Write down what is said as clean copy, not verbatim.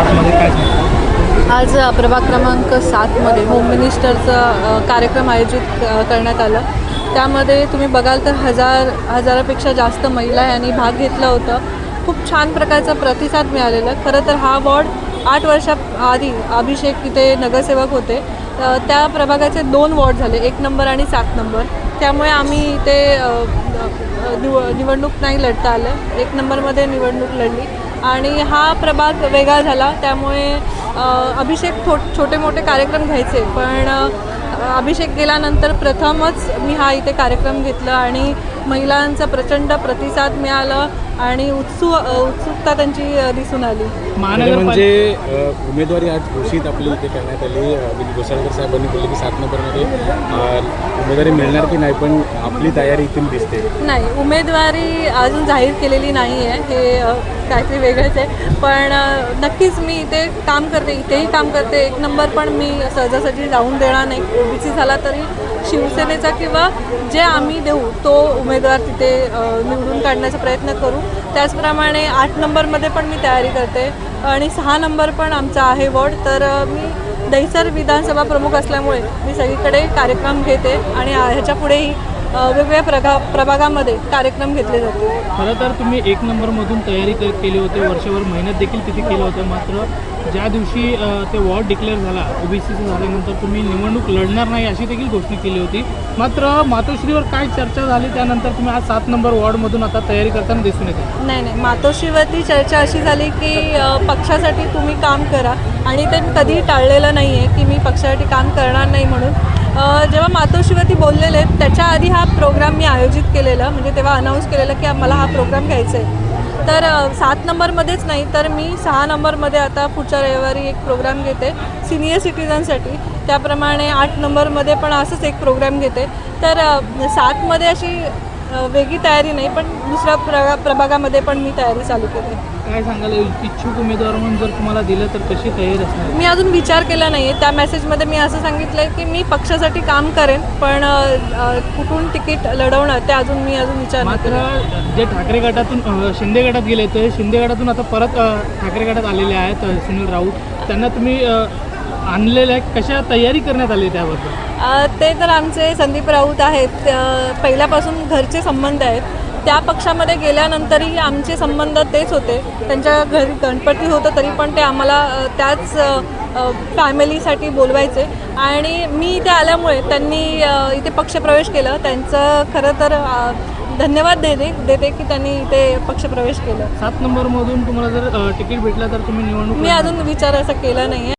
सातमध्ये काय सांगता? आज प्रभाग क्रमांक 7मध्ये होम मिनिस्टरचा कार्यक्रम आयोजित करण्यात आला. त्यामध्ये तुम्ही बघाल तर हजारापेक्षा जास्त महिला यांनी भाग घेतलं होतं. खूप छान प्रकारचा प्रतिसाद मिळालेला. खरं तर हा वॉर्ड 8 वर्षाआधी अभिषेक इथे नगरसेवक होते. त्या प्रभागाचे 2 वॉर्ड झाले, 1 नंबर आणि 7 नंबर. त्यामुळे आम्ही इथे निवडणूक नाही लढता आलं. 1 नंबरमध्ये निवडणूक लढली आणि हा प्रभाग वेगळा झाला. त्यामुळे अभिषेक छोटे मोठे कार्यक्रम घ्यायचे, पण अभिषेक गेल्यानंतर प्रथमच मी हा इथे कार्यक्रम घेतला आणि महिलांचा प्रचंड प्रतिसाद मिळाला आणि उत्सुकता त्यांची दिसून आली. म्हणजे उमेदवारी आज घोषित आपली इथे करण्यात आली. विधी घोसाळकर साहेबांनी बोलले की 7 नंबरमध्ये उमेदवारी मिळणार की नाही, पण आपली तयारी इथून दिसते. नाही, उमेदवारी अजून जाहीर केलेली नाही आहे. हे काहीतरी वेगळंच आहे, पण नक्कीच मी इथे काम करते, इथेही काम करते. 1 नंबर पण मी सहजासहजी जाऊन देणार नाही. ओबीसी झाला तरी शिवसेनेचा किंवा जे आम्ही देऊ तो उमेदवार तिथे निवडून काढण्याचा प्रयत्न करू. त्याचप्रमाणे 8 नंबरमध्ये पण मी तयारी करते आणि 6 नंबर पण आमचा आहे वॉर्ड. तर मी दहिसर विधानसभा प्रमुख असल्यामुळे मी सगळीकडे कार्यक्रम घेते आणि ह्याच्या पुढेही वेगवेगळ्या प्रभागामध्ये कार्यक्रम घेतले जाते. खरं तर तुम्ही 1 नंबरमधून तयारी केली होती, वर्षभर मेहनत देखील तिथे केलं होतं. मात्र ज्या दिवशी ते वॉर्ड डिक्लेअर झाला ओबीसीचं झाल्यानंतर तुम्ही निवडणूक लढणार नाही अशी देखील घोषणा केली होती. मात्र मातोश्रीवर काय चर्चा झाली त्यानंतर तुम्ही आज 7 नंबर वॉर्डमधून आता तयारी करताना दिसून येते? नाही, मातोश्रीवरती चर्चा अशी झाली की पक्षासाठी तुम्ही काम करा आणि ते मी कधीही टाळलेलं नाही आहे की मी पक्षासाठी काम करणार नाही म्हणून. जेव्हा मातोश्रीवरती बोललेले त्याच्या आधी हा प्रोग्राम मी आयोजित केलेला, म्हणजे तेव्हा अनाऊन्स केलेलं की मला हा प्रोग्राम घ्यायचा आहे. तर 7 नंबरमध्येच नाही तर मी 6 नंबरमध्ये आता पुढच्या रविवारी एक प्रोग्राम घेते सिनियर सिटीजनसाठी. त्याप्रमाणे 8 नंबरमध्ये पण असंच एक प्रोग्राम घेते. तर 7मध्ये अशी वेगळी तयारी नाही, पण दुसऱ्या प्रभागामध्ये पण मी तयारी चालू केली. काय सांगाल, इच्छुक उमेदवार म्हणून जर तुम्हाला दिलं तर कशी तयारी असणार? मी अजून विचार केला नाही आहे. त्या मेसेजमध्ये मी असं सांगितलं आहे की मी पक्षासाठी काम करेन, पण कुठून तिकीट लढवणं ते अजून विचार. मात्र जे ठाकरे गटातून शिंदे गटात गेले तर शिंदे गटातून आता परत ठाकरे गटात आलेले आहेत सुनील राऊत, त्यांना तुम्ही आणलेलं आहे, कशा तयारी करण्यात आली त्याबद्दल? ते तर आमचे संदीप राऊत आहेत, पहिल्यापासून घरचे संबंध आहेत. त्या पक्षामध्ये गेल्यानंतरही आमचे संबंध तेच होते. त्यांच्या घरी गणपती होतं तरी पण ते आम्हाला त्याच फॅमिलीसाठी बोलवायचे आणि मी इथे आल्यामुळे त्यांनी इथे पक्षप्रवेश केलं. त्यांचं खरं तर धन्यवाद देते की त्यांनी इथे पक्षप्रवेश केलं. 7 नंबरमधून तुम्हाला जर तिकीट भेटलं तर तुम्ही निवडणूक? मी अजून विचार असा केला नाही आहे.